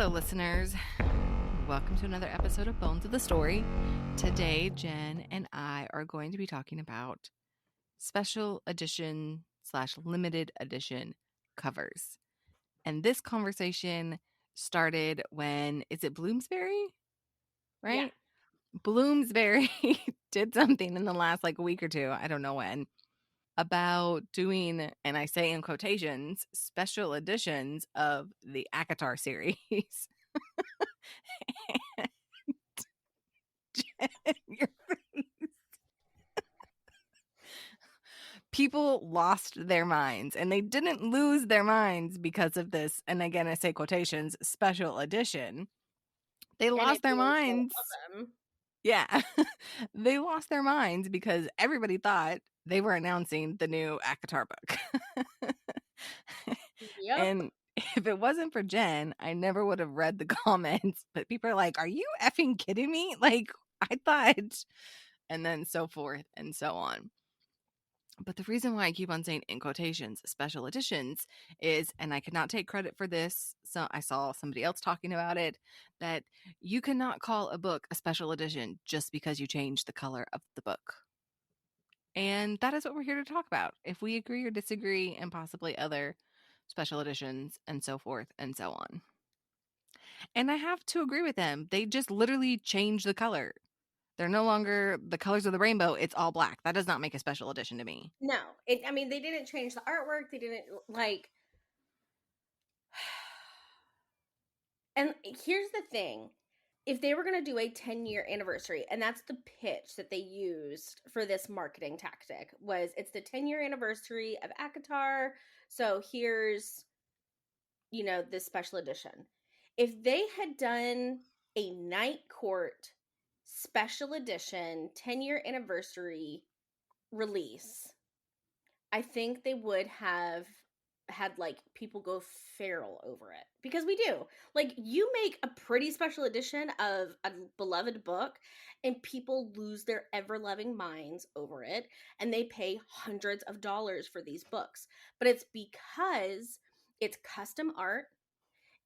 Hello, listeners. Welcome to another episode of Bones of the Story. Today, Jen and I are going to be talking about special edition / limited edition covers. And this conversation started when, is it Bloomsbury? Right? Yeah. Bloomsbury did something in the last week or two, I don't know when, about doing, and I say in quotations, special editions of the ACOTAR series. Your face. People lost their minds, and they didn't lose their minds because of this. And again, I say quotations, special edition. They And lost it their being so minds. of them. Yeah. They lost their minds because everybody thought they were announcing the new ACOTAR book. Yep. And if it wasn't for Jen, I never would have read the comments. But people are like, are you effing kidding me? I thought, and then so forth and so on. But the reason why I keep on saying in quotations, special editions is, and I could not take credit for this, so I saw somebody else talking about it, that you cannot call a book a special edition just because you change the color of the book. And that is what we're here to talk about. If we agree or disagree, and possibly other special editions and so forth and so on. And I have to agree with them. They just literally change the color. They're no longer the colors of the rainbow. It's all black. That does not make a special edition to me. No. I mean, they didn't change the artwork. They didn't, And here's the thing. If they were going to do a 10-year anniversary, and that's the pitch that they used for this marketing tactic, was it's the 10-year anniversary of ACOTAR, so here's, this special edition. If they had done a Night Court special edition 10-year anniversary release, I think they would have had people go feral over it, because we do. You make a pretty special edition of a beloved book and people lose their ever loving minds over it, and they pay hundreds of dollars for these books. But it's because it's custom art,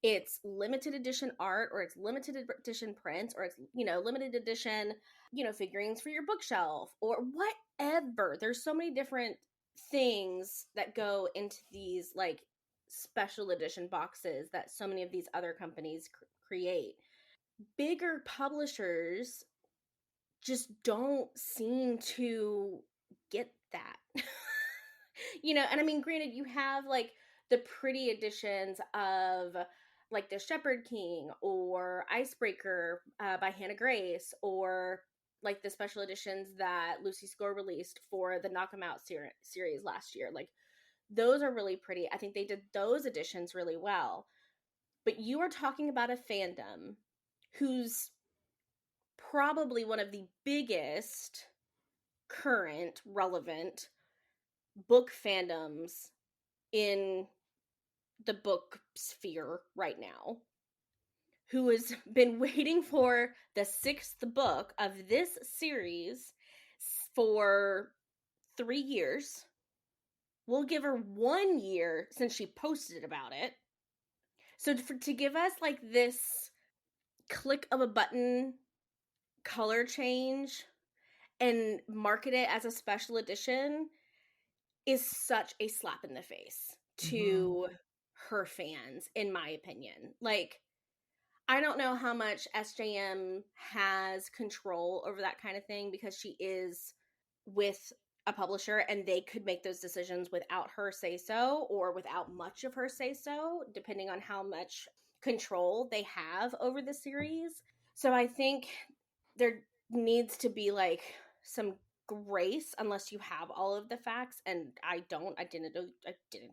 it's limited edition art, or it's limited edition prints, or it's limited edition figurines for your bookshelf, or whatever. There's so many different things that go into these special edition boxes that so many of these other companies create. Bigger publishers just don't seem to get that. And I mean, granted, you have the pretty editions of the Shepard King or Icebreaker by Hannah Grace, or the special editions that Lucy Score released for the Knock 'Em Out series last year. Those are really pretty. I think they did those editions really well. But you are talking about a fandom who's probably one of the biggest current relevant book fandoms in the book sphere right now, who has been waiting for the 6th book of this series for 3 years. We'll give her 1 year since she posted about it. So to give us this click of a button color change and market it as a special edition is such a slap in the face to her fans, in my opinion. I don't know how much SJM has control over that kind of thing, because she is with a publisher and they could make those decisions without her say so, or without much of her say so, depending on how much control they have over the series. So I think there needs to be some grace, unless you have all of the facts, and I didn't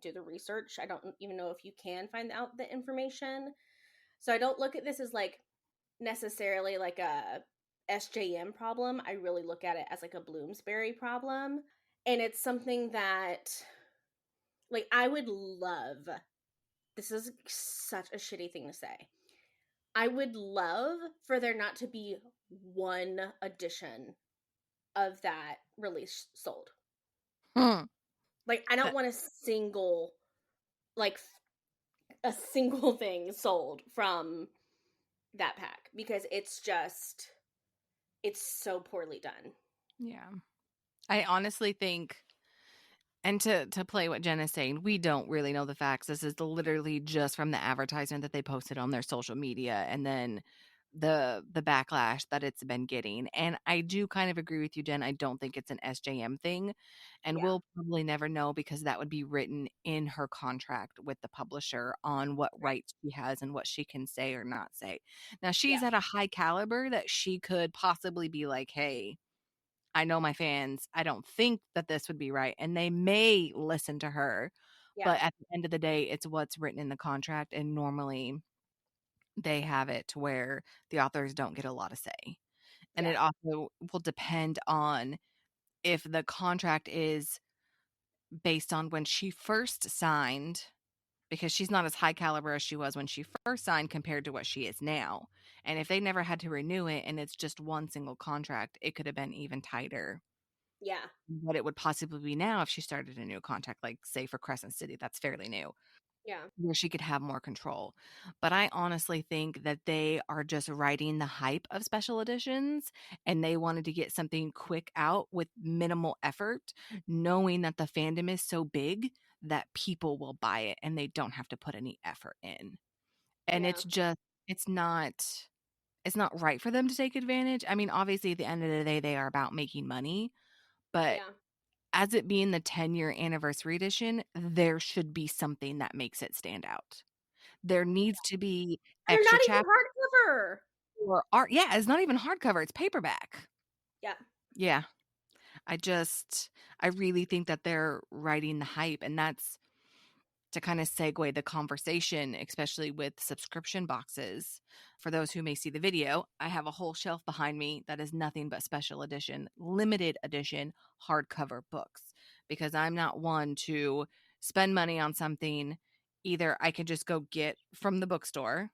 do the research. I don't even know if you can find out the information. So I don't look at this as necessarily a SJM problem. I really look at it as a Bloomsbury problem. And it's something that I would love, this is such a shitty thing to say, I would love for there not to be one edition of that release sold. I don't want a single thing sold from that pack because it's so poorly done. Yeah. I honestly think, and to play what Jen is saying, we don't really know the facts. This is literally just from the advertisement that they posted on their social media, and then the backlash that it's been getting. And I do kind of agree with you, Jen. I don't think it's an SJM thing, and Yeah. we'll probably never know because that would be written in her contract with the publisher on what Right. rights she has and what she can say or not say. Now, she's Yeah. at a high caliber that she could possibly be like, hey, I know my fans. I don't think that this would be right. And they may listen to her. Yeah. But at the end of the day, it's what's written in the contract. And normally they have it to where the authors don't get a lot of say. And Yeah. it also will depend on if the contract is based on when she first signed, because she's not as high caliber as she was when she first signed compared to what she is now. And if they never had to renew it and it's just one single contract, it could have been even tighter Yeah. what it would possibly be now if she started a new contract, like say for Crescent City, that's fairly new, Yeah. where she could have more control. But I honestly think that they are just riding the hype of special editions and they wanted to get something quick out with minimal effort, knowing that the fandom is so big that people will buy it and they don't have to put any effort in. And Yeah. it's just, it's not. It's not right for them to take advantage. I mean, obviously, at the end of the day, they are about making money, but Yeah. as it being the 10-year anniversary edition, there should be something that makes it stand out. There needs to be And they're extra not even chapter hardcover. or art. Yeah, it's not even hardcover, it's paperback. Yeah. Yeah. I really think that they're riding the hype, and that's to kind of segue the conversation, especially with subscription boxes. For those who may see the video, I have a whole shelf behind me that is nothing but special edition, limited edition hardcover books because I'm not one to spend money on something either I can just go get from the bookstore,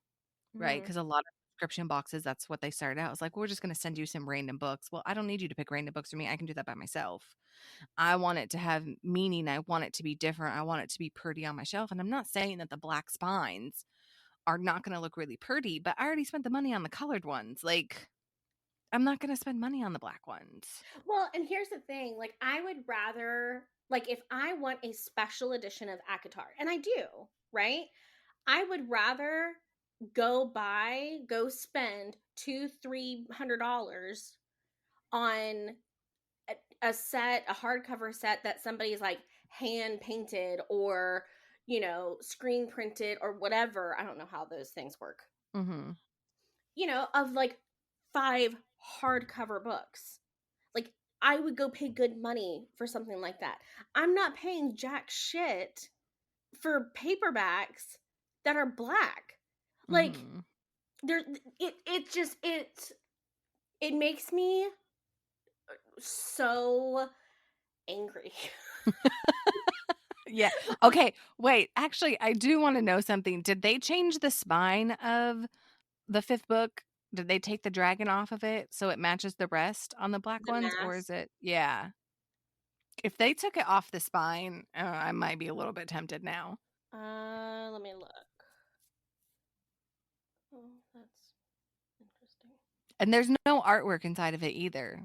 right? Mm-hmm. Because a lot of subscription boxes, that's what they started out. It's like, we're just going to send you some random books. Well, I don't need you to pick random books for me. I can do that by myself. I want it to have meaning. I want it to be different. I want it to be pretty on my shelf. And I'm not saying that the black spines are not going to look really pretty, but I already spent the money on the colored ones. Like, I'm not going to spend money on the black ones. Well, and here's the thing, like I would rather like if I want a special edition of ACOTAR, and I do, right? I would rather go spend $200-300 on a set, a hardcover set that somebody's like hand painted or screen printed or whatever. I don't know how those things work. Mm-hmm. Of like 5 hardcover books. Like I would go pay good money for something like that. I'm not paying jack shit for paperbacks that are black. Like Mm-hmm. there it makes me so angry. Yeah. Okay. Wait. Actually, I do want to know something. Did they change the spine of the fifth book? Did they take the dragon off of it so it matches the rest on the black The ones? Or is mask. it, yeah. If they took it off the spine, I might be a little bit tempted now. Let me look. Oh, that's interesting. And there's no artwork inside of it either,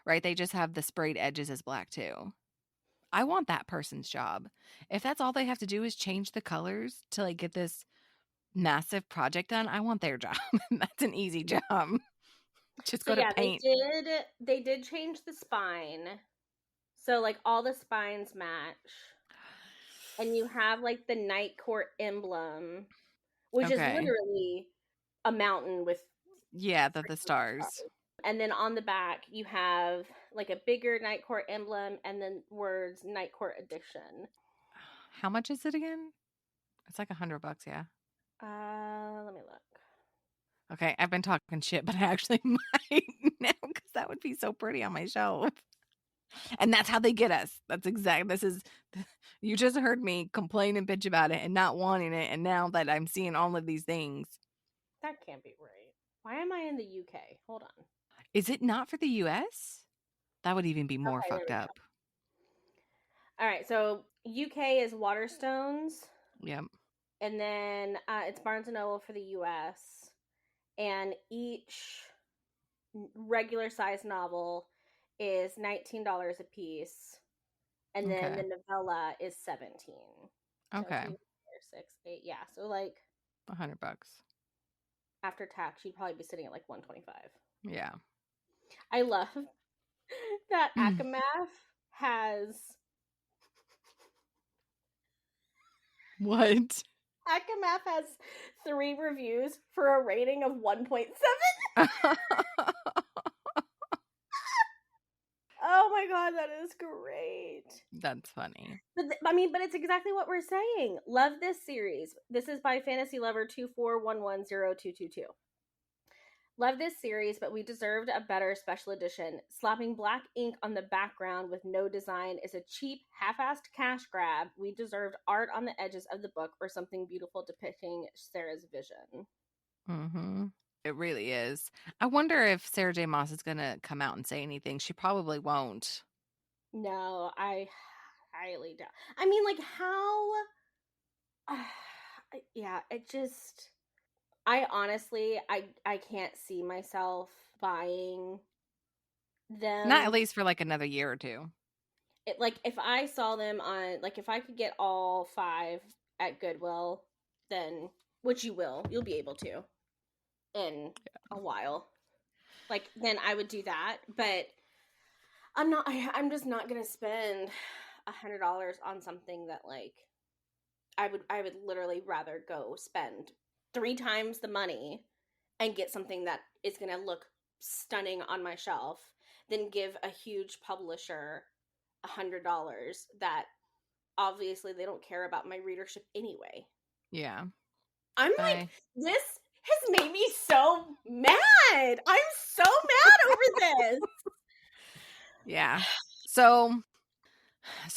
right? They just have the sprayed edges as black too. I want that person's job. If that's all they have to do is change the colors to like get this massive project done, I want their job. That's an easy job. Just So go to yeah, paint. they did change the spine. So like all the spines match. And you have like the Night Court emblem, which is Okay. literally a mountain with Yeah, the freaking stars. stars. And then on the back you have like a bigger Night Court emblem and then words Night Court edition. How much is it again? It's like $100, yeah. Let me look. Okay, I've been talking shit, but I actually might now because that would be so pretty on my shelf. And that's how they get us. That's exactly, this is, you just heard me complain and bitch about it and not wanting it. And now that I'm seeing all of these things, That can't be right. Why am I in the UK? Hold on. is it not for the US? That would even be more Okay, there fucked we go. up. All right, so UK is Waterstones, Yep. and then it's Barnes and Noble for the US, and each regular size novel is $19 a piece, and then Okay. the novella is 17. So Okay. 2, 4, 6, 8, yeah. So like $100. after tax, you'd probably be sitting at like 125. Yeah. I love that ACOMAF has What? 3 reviews for a rating of 1.7. Oh my god, that is great. That's funny. But it's exactly what we're saying. Love this series. This is by Fantasy Lover 24110222. Love this series, but we deserved a better special edition. Slapping black ink on the background with no design is a cheap, half-assed cash grab. We deserved art on the edges of the book or something beautiful depicting Sarah's vision. Mm-hmm. It really is. I wonder if Sarah J. Maas is going to come out and say anything. She probably won't. No, I highly doubt. I mean, like, how? Yeah, it just. I honestly, I can't see myself buying Not at them. least for like another year or two. It like if I saw them on like if I could get all 5 at Goodwill, then which you'll be able to in a while. Like then I would do that, but I'm just not gonna spend $100 on something that like I would literally rather go spend 3 times the money and get something that is gonna look stunning on my shelf than give a huge publisher $100 that obviously they don't care about my readership anyway. Yeah. I'm like, I this has made me so mad. I'm so mad over this. Yeah. So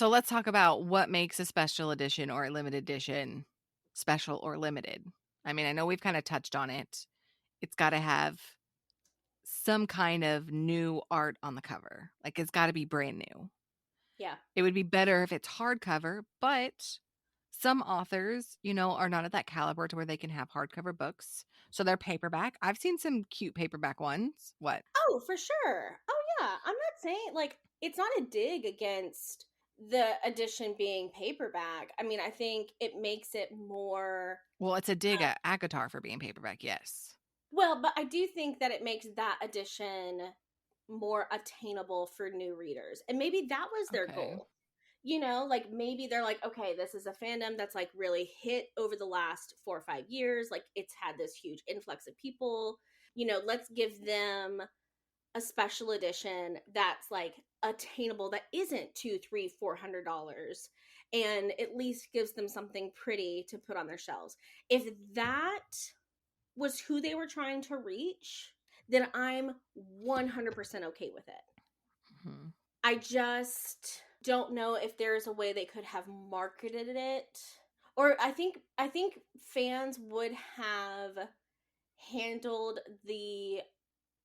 let's talk about what makes a special edition or a limited edition special or limited. I mean, I know we've kind of touched on it. It's got to have some kind of new art on the cover. Like it's got to be brand new. Yeah. It would be better if it's hardcover, but some authors, are not at that caliber to where they can have hardcover books. So they're paperback. I've seen some cute paperback ones. What? Oh, for sure. Oh, yeah. I'm not saying, like, it's not a dig against the edition being paperback. I mean, I think it makes it more. Well, it's a dig at ACOTAR for being paperback, yes. Well, but I do think that it makes that edition more attainable for new readers. And maybe that was their Okay. goal. Like maybe they're like, okay, this is a fandom that's like really hit over the last 4 or 5 years. Like it's had this huge influx of people. Let's give them a special edition that's like attainable that isn't $200, $300, $400 and at least gives them something pretty to put on their shelves. If that was who they were trying to reach, then I'm 100% okay with it. Mm-hmm. I just don't know if there's a way they could have marketed it. Or I think fans would have handled the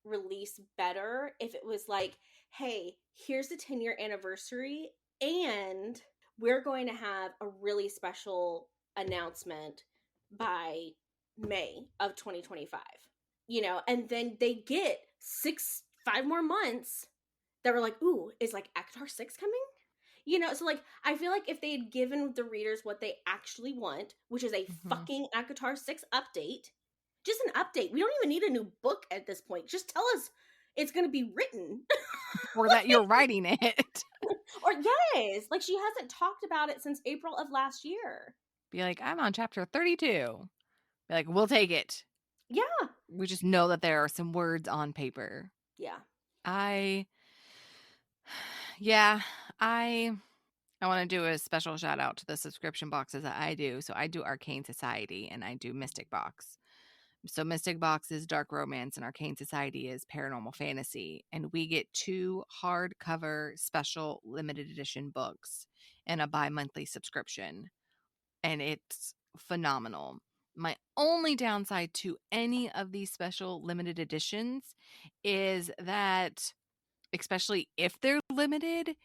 release better if it was like, hey, here's the 10-year anniversary and we're going to have a really special announcement by May of 2025. And then they get 5 more months that were like, ooh, is like ACOTAR 6 coming? So like I feel like if they had given the readers what they actually want, which is a fucking ACOTAR 6 update, just an update. We don't even need a new book at this point. Just tell us it's going to be written. Or that you're writing it. Or yes, like she hasn't talked about it since April of last year. Be like, I'm on chapter 32. Be like, we'll take it. Yeah. We just know that there are some words on paper. Yeah. I want to do a special shout out to the subscription boxes that I do. So I do Arcane Society and I do Mystic Box. So Mystic Box is dark romance and Arcane Society is paranormal fantasy. And we get 2 hardcover special limited edition books and a bi-monthly subscription. And it's phenomenal. My only downside to any of these special limited editions is that, especially if they're limited,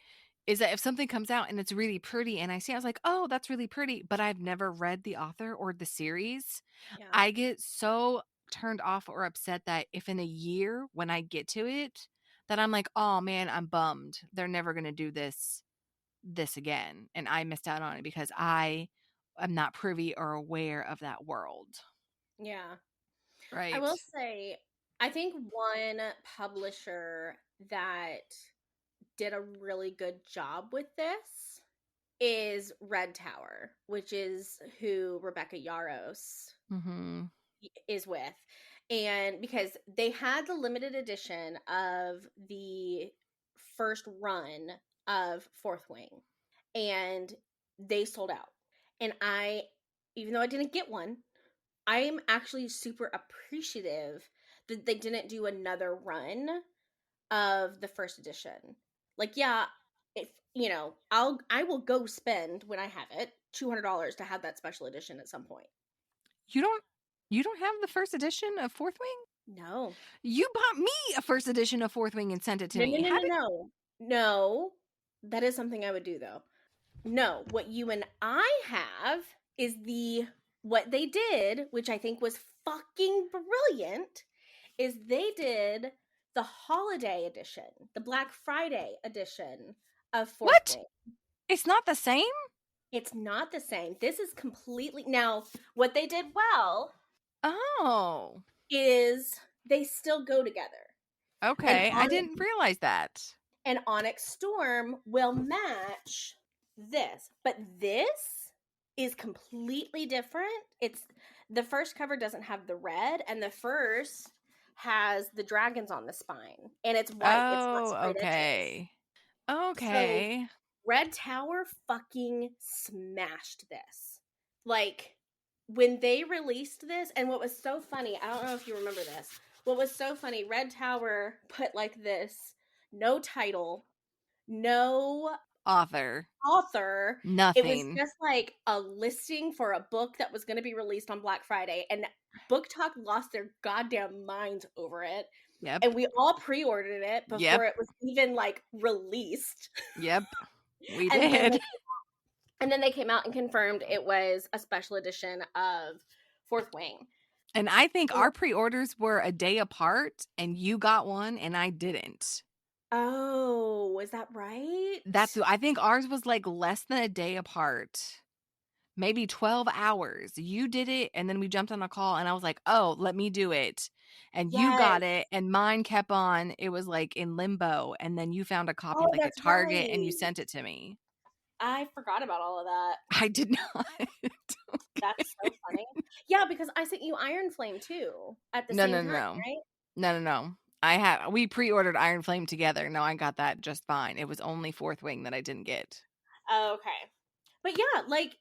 is that if something comes out and it's really pretty and I was like, oh, that's really pretty, but I've never read the author or the series, Yeah. I get so turned off or upset that if in a year when I get to it, that I'm like, oh man, I'm bummed. They're never gonna do this again. And I missed out on it because I am not privy or aware of that world. Yeah. I Right. will say, I think one publisher that did a really good job with this is RedTower, which is who Rebecca Yarros Mm-hmm. is with. And because they had the limited edition of the first run of Fourth Wing, and they sold out. And even though I didn't get one, I am actually super appreciative that they didn't do another run of the first edition. Like, yeah, if I will go spend when I have it $200 to have that special edition at some point. You don't you don't have the first edition of Fourth Wing? No, You bought me a first edition of Fourth Wing and sent it to no, no, me. no, no, Haven't no, no. That is something I would do though. No, what you and I have is what they did, which I think was fucking brilliant, is they did the holiday edition, the Black Friday edition of Fourth what? Wing. It's not the same? It's not the same. This is completely now what they did well Oh. is they still go together. And Okay. I didn't realize that. Onyx Storm will match this. But this is completely different. It's the first cover doesn't have the red, and the first has the dragons on the spine. And it's white. It's not Oh, straight edges. okay. So Okay. RedTower fucking smashed this. Like, when they released this, and what was so funny, I don't know if you remember this. What was so funny, RedTower put like this no title, no Author. author. It was Nothing. just like a listing for a book that was going to be released on Black Friday. And Book Talk lost their goddamn minds over it. Yep. And we all pre-ordered it Yep. before it was even like released. Yep. We And then did. they came out and confirmed it was a special edition of Fourth Wing. And I think our pre-orders were a day apart and you got one and I didn't. Oh, is that right? I think ours was like less than a day apart. Maybe 12 hours. You did it and then we jumped on a call and I was like, "Oh, let me do it." And you Yes. got it and mine kept on. It was like in limbo and then you found a copy Oh, like at that's Target and you right. sent it to me. I forgot about all of that. I did not. That's so funny. Yeah, because I sent you Iron Flame too at the No, same no, time, no. right? No, no, no. We pre-ordered Iron Flame together. No, I got that just fine. It was only Fourth Wing that I didn't get. Okay. But yeah, like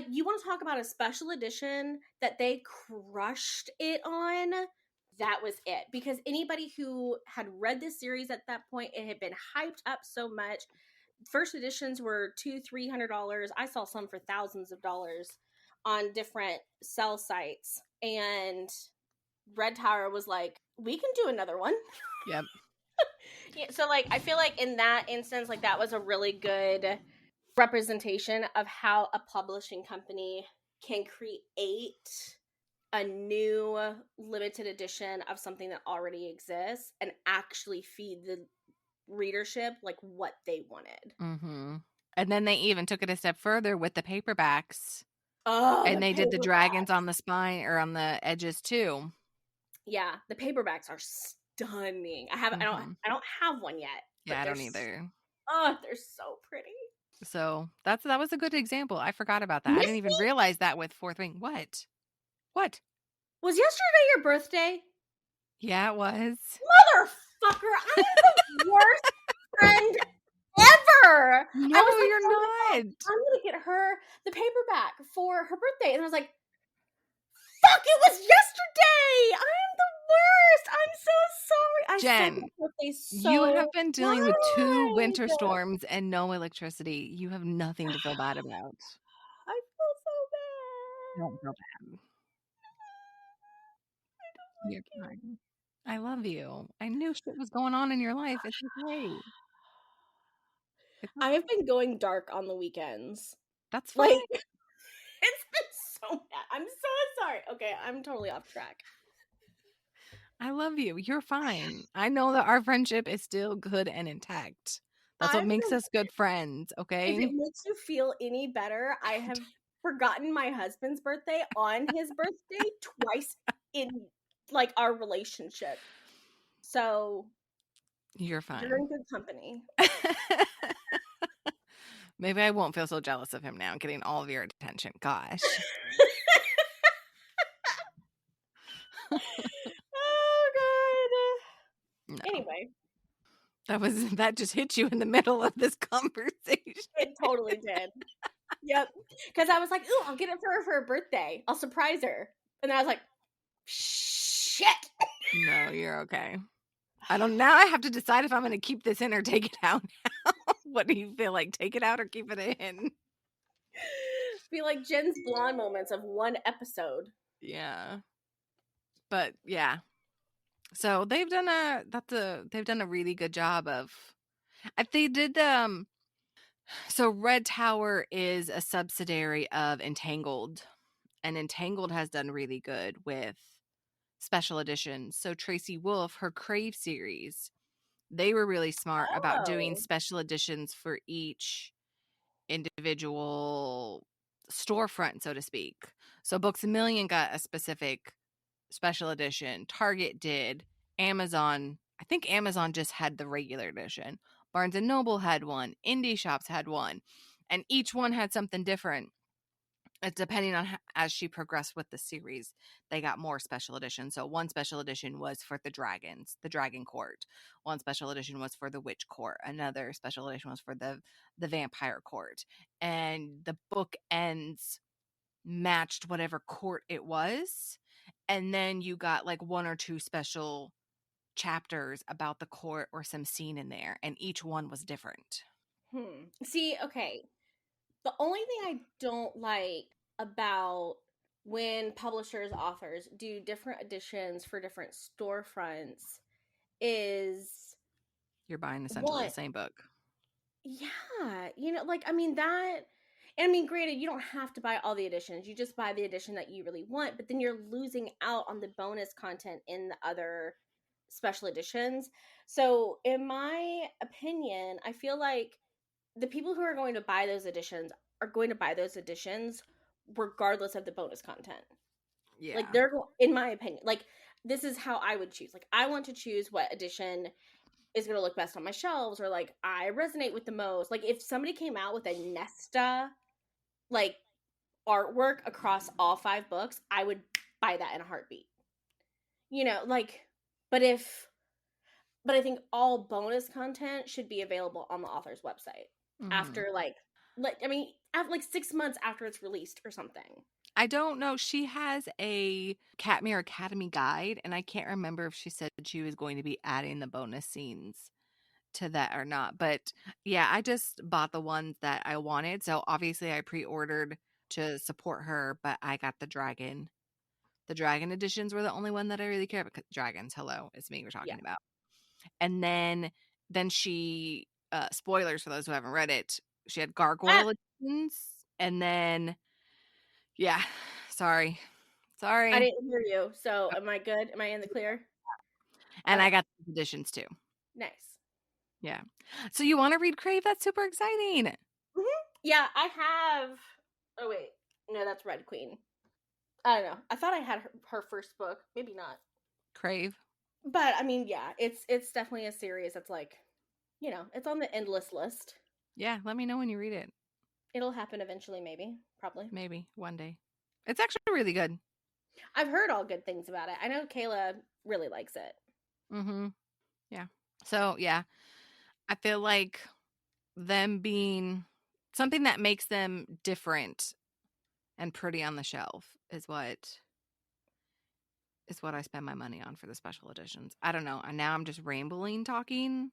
you want to talk about a special edition that they crushed it on? That was it. Because anybody who had read this series at that point, it had been hyped up so much. First editions were $200-$300. I saw some for thousands of dollars on different sell sites, and RedTower was like, "We can do another one." Yep. Yeah, so like I feel like in that instance, like that was a really good representation of how a publishing company can create a new limited edition of something that already exists and actually feed the readership like what they wanted. Mm-hmm. And then they even took it a step further with the paperbacks. Oh, And the they did the dragons paperbacks. on the spine or on the edges too. Yeah, the paperbacks are stunning. Mm-hmm. I don't have one yet, but Yeah, I don't either. they're so pretty. So that was a good example. I forgot about that. I didn't even Misty, realize that with Fourth Wing. What? What? was yesterday your birthday? Yeah, it was. Motherfucker, I am the worst friend ever. No, I was like, you're oh my God, not. I'm gonna get her the paperback for her birthday. And I was like, fuck, it was yesterday. I'm the worst. I'm so sorry. I said Jen, my birthday you so have been dealing with 2 winter wide. storms and no electricity. You have nothing to feel bad about. I feel so bad. Don't feel bad. I don't You're like it. fine. I love you. I knew shit was going on in your life. It's okay. It's I have okay. been going dark on the weekends. That's fine. Like, it's been so bad. I'm so sorry. Okay, I'm totally off track. I love you. You're fine. I know that our friendship is still good and intact. That's what I makes feel us good friends, if okay? it makes you feel any better, I have forgotten my husband's birthday on his birthday twice in like our relationship. So You're you're fine. in good company. Maybe I won't feel so jealous of him now getting all of your attention. Gosh. Oh No. god. Anyway, That just hit you in the middle of this conversation. it totally did. Yep. Because I was like, ooh, I'll get it for her for her birthday. I'll surprise her. And then I was like, shit. No, you're okay. Now I have to decide if I'm going to keep this in or take it out now. What do you feel like? Take it out or keep it in? Be like Jen's blonde moments of one episode. Yeah. But yeah. So they've done a really good job of they did so RedTower is a subsidiary of Entangled, and Entangled has done really good with special editions. So Tracy Wolf, her Crave series, they were really smart about doing Oh. special editions for each individual storefront, so to speak. So Books a Million got a specific special edition. Target did. Amazon, I think Amazon just had the regular edition. Barnes and Noble had one. Indie shops had one. And each one had something different. Depending on as she progressed with the series, they got more special editions. So one special edition was for the dragons, the dragon court. One special edition was for the witch court. Another special edition was for the vampire court. And the book ends matched whatever court it was. And then you got like one or two special chapters about the court or some scene in there, and each one was different. See, okay. The only thing I don't like about when publishers, authors do different editions for different storefronts is You're buying essentially the one, same book. yeah, like, I mean, and I mean, granted, you don't have to buy all the editions. You just buy the edition that you really want, but then you're losing out on the bonus content in the other special editions. So, in my opinion, I feel like the people who are going to buy those editions are going to buy those editions regardless of the bonus content. Like, Yeah. in my opinion, like, this is how I would choose. Like, I want to choose what edition is going to look best on my shelves, or like I resonate with the most. Like, if somebody came out with a Nesta like artwork across all 5 books, I would buy that in a heartbeat. Like, but I think all bonus content should be available on the author's website Mm-hmm. after like I mean, after like 6 months after it's released or something. I don't know. She has a Catmere Academy guide, and I can't remember if she said she was going to be adding the bonus scenes to that or not. But yeah, I just bought the ones that I wanted. So obviously I pre-ordered to support her, but I got the dragon. The dragon editions were the only one that I really care about. Dragons, hello, it's me we're Yeah. talking about. And then she spoilers for those who haven't read it. She had Ah, gargoyle editions, and then yeah, sorry. I Sorry. didn't hear you. So am I good? Am I in the clear? And I Okay. got the editions too. Nice. Yeah. So you want to read Crave? That's super exciting. Yeah, I have. Oh wait, no, that's Red Queen. I don't know. I thought I had her first book. Maybe not. Crave. But I mean, yeah, it's definitely a series that's like, it's on the endless list. Yeah, let me know when you read it. It'll happen eventually, maybe, probably. Maybe one day. It's actually really good. I've heard all good things about it. I know Kayla really likes it. Mm-hmm. Yeah. So yeah, I feel like them being something that makes them different and pretty on the shelf is what I spend my money on for the special editions. I don't know. And now I'm just rambling talking.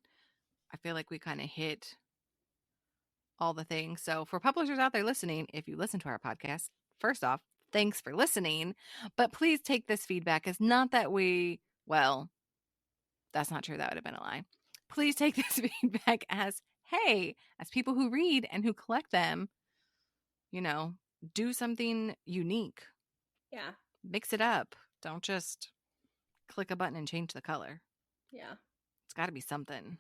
I feel like we kind of hit all the things. So for publishers out there listening, if you listen to our podcast, first off, thanks for listening. But please take this feedback as not that well, that's not true. That would have been a lie. Please take this feedback as, hey, as people who read and who collect them, you know, do something unique. Yeah. Mix it up. Don't just click a button and change the color. Yeah. It's got to be something.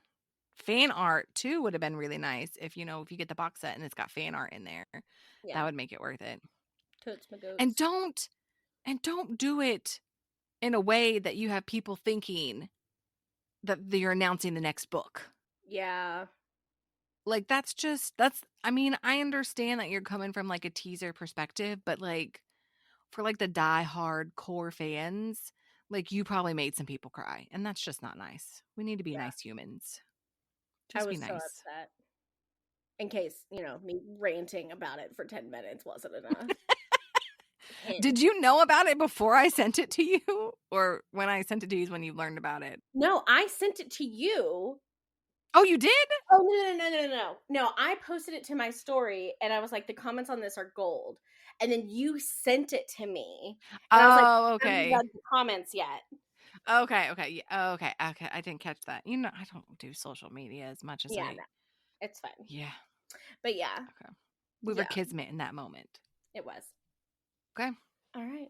Fan art too would have been really nice if if you get the box set and it's got fan art in there. That Yeah. would make it worth it. Totes my And goats. don't do it in a way that you have people thinking that you're announcing the next book. Yeah. Like that's I mean, I understand that you're coming from like a teaser perspective, but like for like the die-hard core fans, like you probably made some people cry, and that's just not nice. We need to be Yeah. nice humans. I Just be was so nice. upset. In case, me ranting about it for 10 minutes wasn't enough. Hint. Did you know about it before I sent it to you? Or when I sent it to you is when you learned about it? No, I sent it to you. Oh, you did? Oh, no. No, I posted it to my story and I was like, the comments on this are gold. And then you sent it to me. And I was like, Oh, I haven't okay. read the comments yet. Okay. Yeah, okay. I didn't catch that. I don't do social media as much as Yeah, no, it's fine. yeah. But yeah, Okay. We were yeah, kismet in that moment. it was. Okay. All right.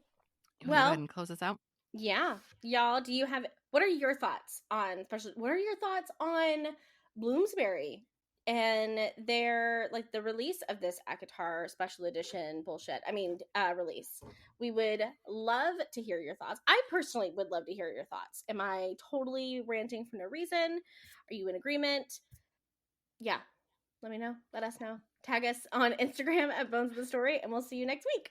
You want to go ahead Well, and close this out? yeah. Y'all, what are your thoughts on Bloomsbury and their like the release of this ACOTAR special edition bullshit? I mean, release. We would love to hear your thoughts. I personally would love to hear your thoughts. Am I totally ranting for no reason? Are you in agreement? Yeah. Let me know. Let us know. Tag us on Instagram at Bones of the Story, and we'll see you next week.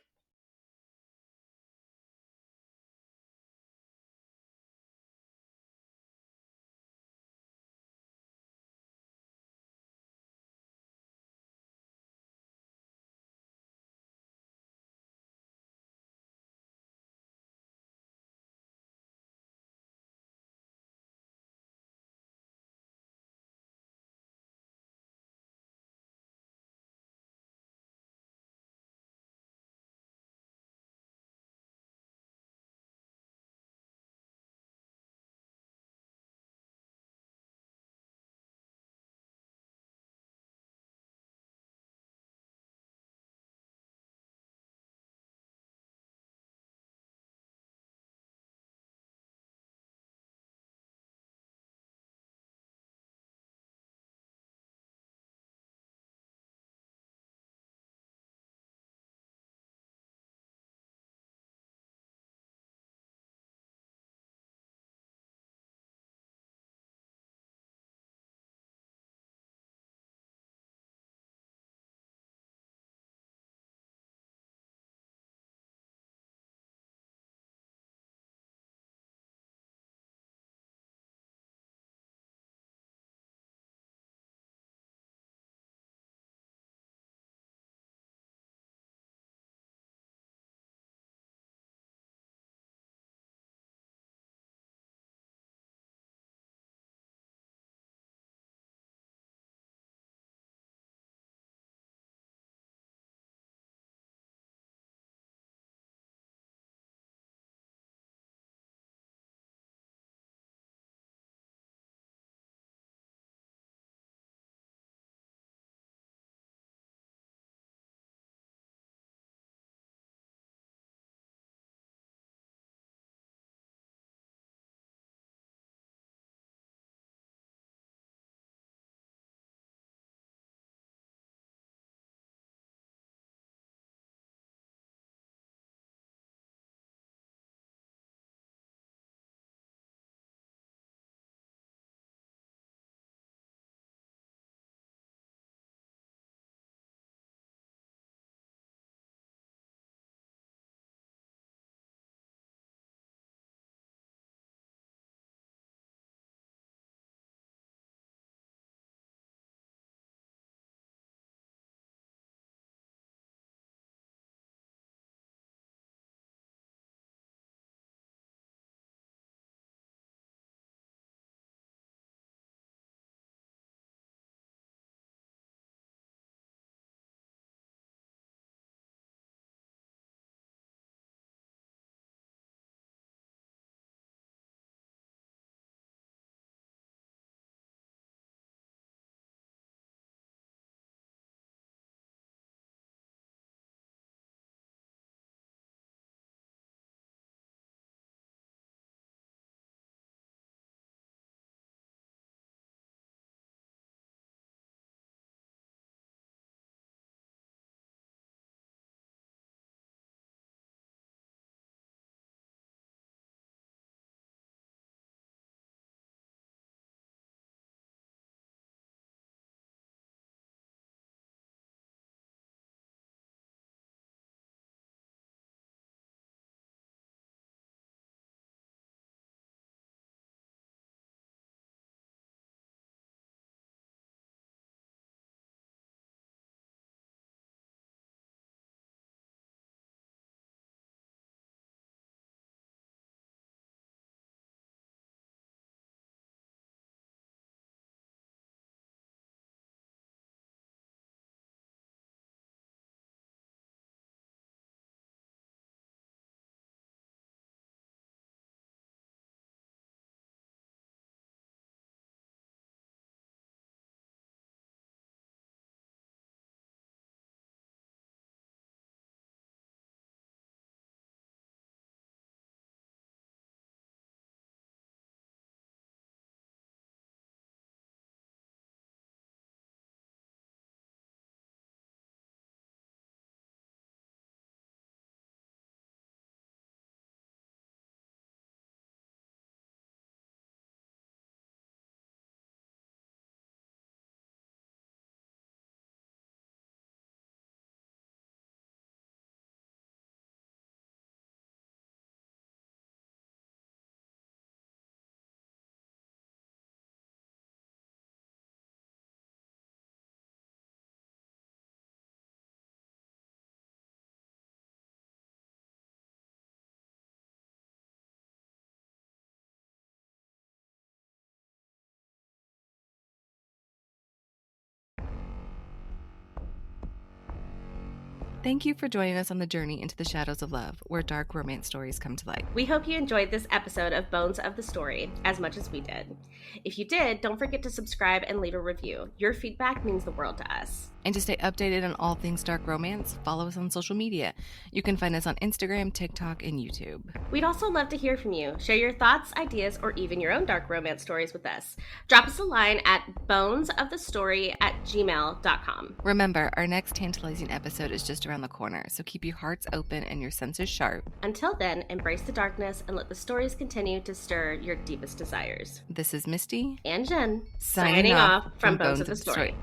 Thank you for joining us on the journey into the shadows of love, where dark romance stories come to light. We hope you enjoyed this episode of Bones of the Story as much as we did. If you did, don't forget to subscribe and leave a review. Your feedback means the world to us. And to stay updated on all things dark romance, follow us on social media. You can find us on Instagram, TikTok, and YouTube. We'd also love to hear from you. Share your thoughts, ideas, or even your own dark romance stories with us. Drop us a line at bonesofthestory@gmail.com. Remember, our next tantalizing episode is just around the corner, so keep your hearts open and your senses sharp. Until then, embrace the darkness and let the stories continue to stir your deepest desires. This is Misty and Jenn, signing off from Bones of the Story.